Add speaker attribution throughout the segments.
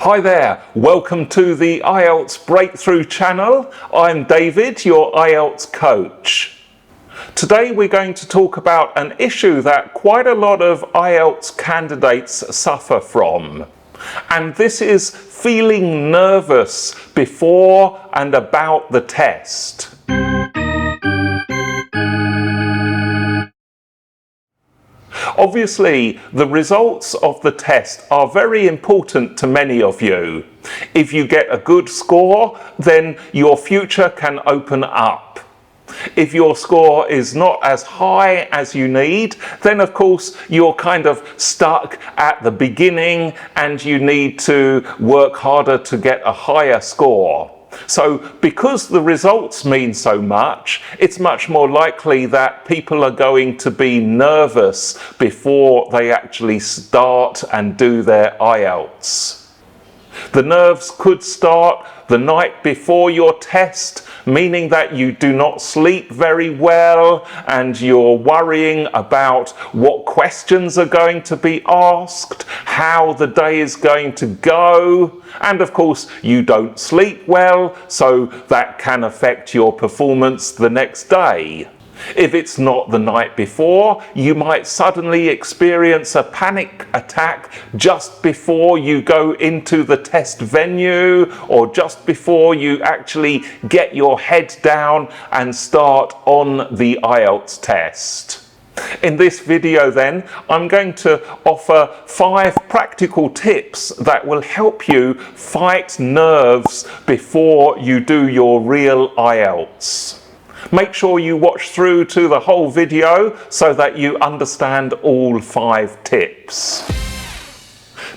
Speaker 1: Hi there, welcome to the IELTS Breakthrough channel. I'm David, your IELTS coach. Today we're going to talk about an issue that quite a lot of IELTS candidates suffer from. And this is feeling nervous before and about the test. Obviously, the results of the test are very important to many of you. If you get a good score, then your future can open up. If your score is not as high as you need, then of course you're kind of stuck at the beginning and you need to work harder to get a higher score. So because the results mean so much, it's much more likely that people are going to be nervous before they actually start and do their IELTS. The nerves could start the night before your test, meaning that you do not sleep very well and you're worrying about what questions are going to be asked, how the day is going to go, and of course you don't sleep well, so that can affect your performance the next day. If it's not the night before, you might suddenly experience a panic attack just before you go into the test venue or just before you actually get your head down and start on the IELTS test. In this video then, I'm going to offer 5 practical tips that will help you fight nerves before you do your real IELTS. Make sure you watch through to the whole video so that you understand all 5 tips.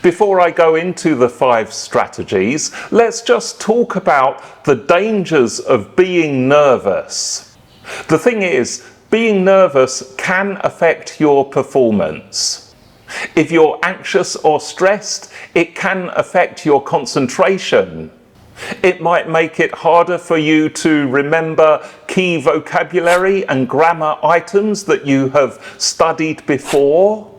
Speaker 1: Before I go into the 5 strategies, let's just talk about the dangers of being nervous. The thing is, being nervous can affect your performance. If you're anxious or stressed, it can affect your concentration. It might make it harder for you to remember key vocabulary and grammar items that you have studied before.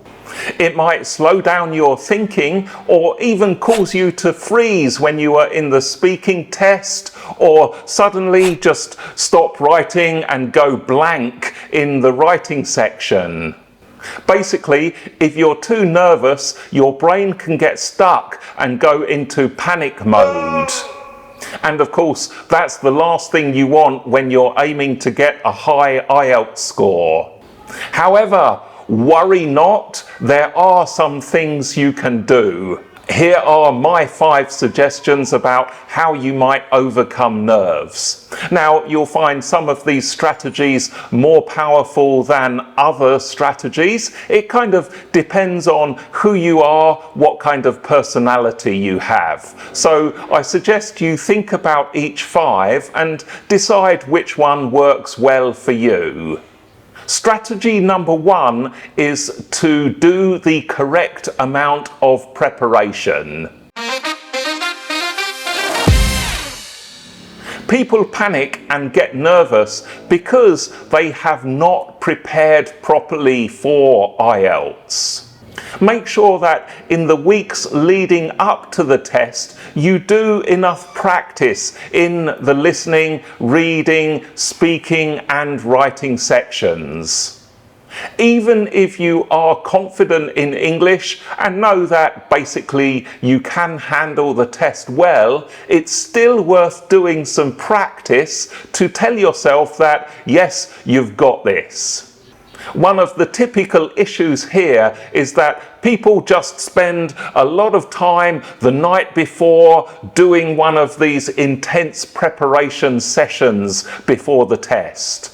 Speaker 1: It might slow down your thinking or even cause you to freeze when you are in the speaking test, or suddenly just stop writing and go blank in the writing section. Basically, if you're too nervous, your brain can get stuck and go into panic mode. And of course, that's the last thing you want when you're aiming to get a high IELTS score. However, worry not, there are some things you can do. Here are my 5 suggestions about how you might overcome nerves. Now, you'll find some of these strategies more powerful than other strategies. It kind of depends on who you are, what kind of personality you have. So I suggest you think about each 5 and decide which one works well for you. Strategy number 1 is to do the correct amount of preparation. People panic and get nervous because they have not prepared properly for IELTS. Make sure that in the weeks leading up to the test, you do enough practice in the listening, reading, speaking and writing sections. Even if you are confident in English and know that basically you can handle the test well, it's still worth doing some practice to tell yourself that, yes, you've got this. One of the typical issues here is that people just spend a lot of time the night before doing one of these intense preparation sessions before the test.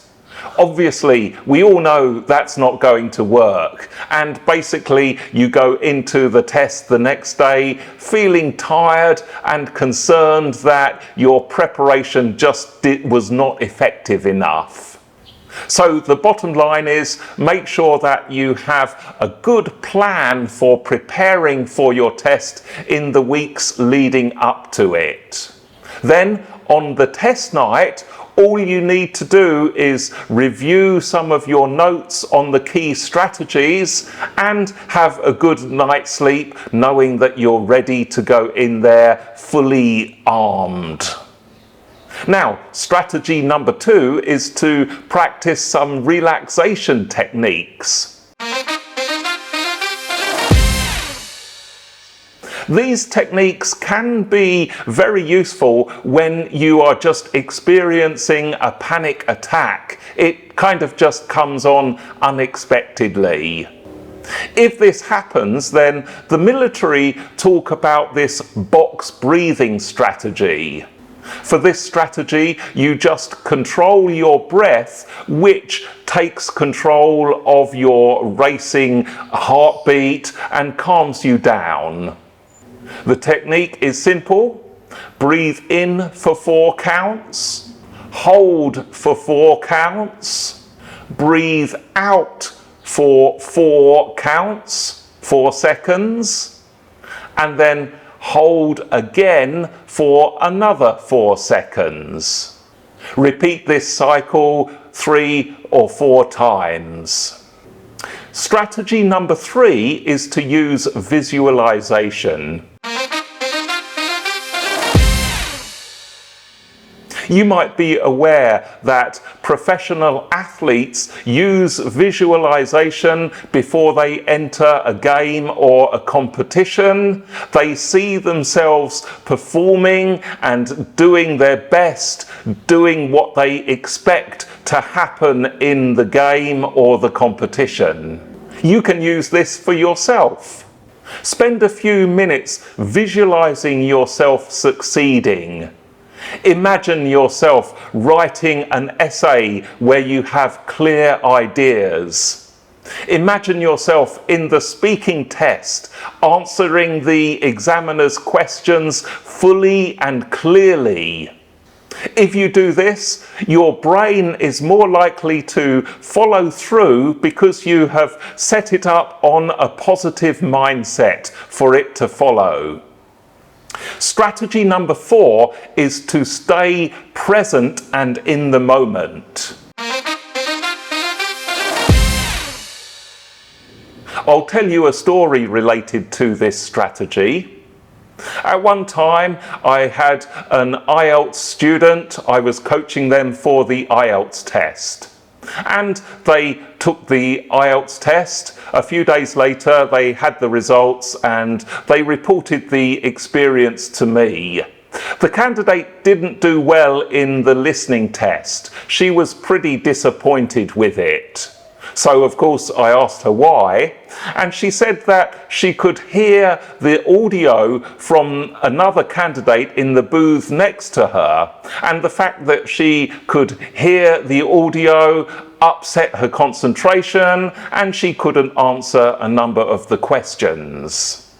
Speaker 1: Obviously, we all know that's not going to work, and basically you go into the test the next day feeling tired and concerned that your preparation just was not effective enough. So the bottom line is, make sure that you have a good plan for preparing for your test in the weeks leading up to it. Then on the test night, All you need to do is review some of your notes on the key strategies and have a good night's sleep knowing that you're ready to go in there fully armed. Now, strategy number 2 is to practice some relaxation techniques. These techniques can be very useful when you are just experiencing a panic attack. It kind of just comes on unexpectedly. If this happens, then the military talk about this box breathing strategy. For this strategy, you just control your breath, which takes control of your racing heartbeat and calms you down. The technique is simple. Breathe in for 4 counts, hold for 4 counts, breathe out for 4 counts, 4 seconds, and then hold again for another 4 seconds. Repeat this cycle 3 or 4 times. Strategy number 3 is to use visualization. You might be aware that professional athletes use visualization before they enter a game or a competition. They see themselves performing and doing their best, doing what they expect to happen in the game or the competition. You can use this for yourself. Spend a few minutes visualizing yourself succeeding. Imagine yourself writing an essay where you have clear ideas. Imagine yourself in the speaking test, answering the examiner's questions fully and clearly. If you do this, your brain is more likely to follow through because you have set it up on a positive mindset for it to follow. Strategy number 4 is to stay present and in the moment. I'll tell you a story related to this strategy. At one time, I had an IELTS student. I was coaching them for the IELTS test. And they took the IELTS test. A few days later, they had the results and they reported the experience to me. The candidate didn't do well in the listening test. She was pretty disappointed with it. So, of course, I asked her why, and she said that she could hear the audio from another candidate in the booth next to her, and the fact that she could hear the audio upset her concentration, and she couldn't answer a number of the questions.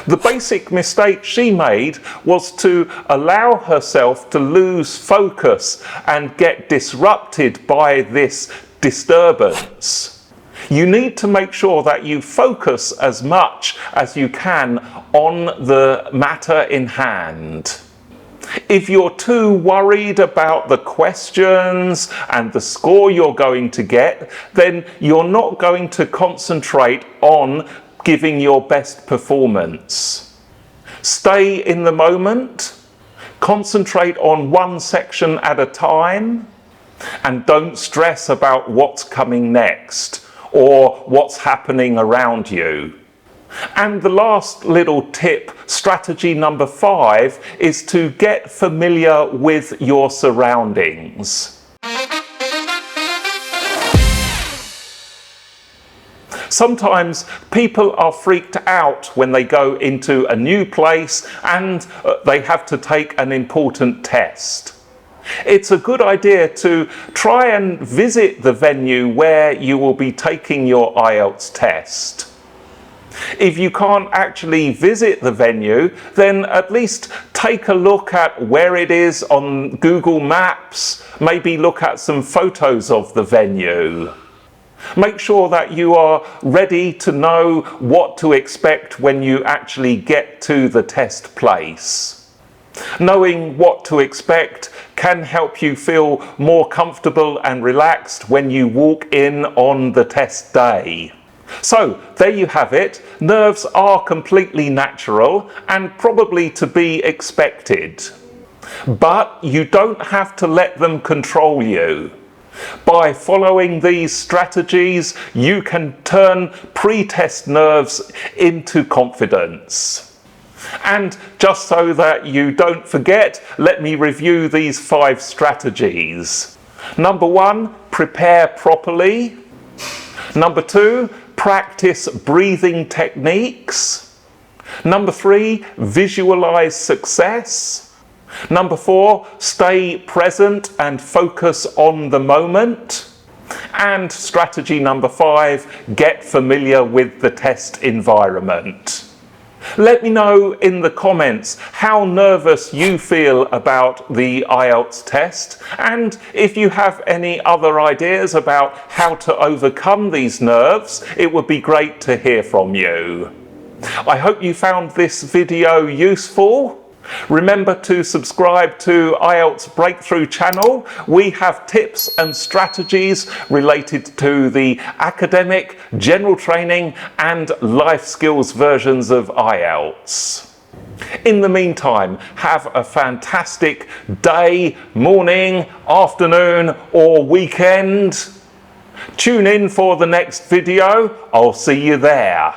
Speaker 1: The basic mistake she made was to allow herself to lose focus and get disrupted by this disturbance. You need to make sure that you focus as much as you can on the matter in hand. If you're too worried about the questions and the score you're going to get, then you're not going to concentrate on giving your best performance. Stay in the moment, concentrate on one section at a time, and don't stress about what's coming next or what's happening around you. And the last little tip, strategy number 5, is to get familiar with your surroundings. Sometimes people are freaked out when they go into a new place and they have to take an important test. It's a good idea to try and visit the venue where you will be taking your IELTS test. If you can't actually visit the venue, then at least take a look at where it is on Google Maps, maybe look at some photos of the venue. Make sure that you are ready to know what to expect when you actually get to the test place. Knowing what to expect can help you feel more comfortable and relaxed when you walk in on the test day. So there you have it. Nerves are completely natural and probably to be expected. But you don't have to let them control you. By following these strategies, you can turn pre-test nerves into confidence. And just so that you don't forget, let me review these 5 strategies. Number 1, prepare properly. Number 2, practice breathing techniques. Number 3, visualize success. Number 4, stay present and focus on the moment. And strategy number 5, get familiar with the test environment. Let me know in the comments how nervous you feel about the IELTS test, and if you have any other ideas about how to overcome these nerves, it would be great to hear from you. I hope you found this video useful. Remember to subscribe to IELTS Breakthrough channel. We have tips and strategies related to the academic, general training and life skills versions of IELTS. In the meantime, have a fantastic day, morning, afternoon or weekend. Tune in for the next video. I'll see you there.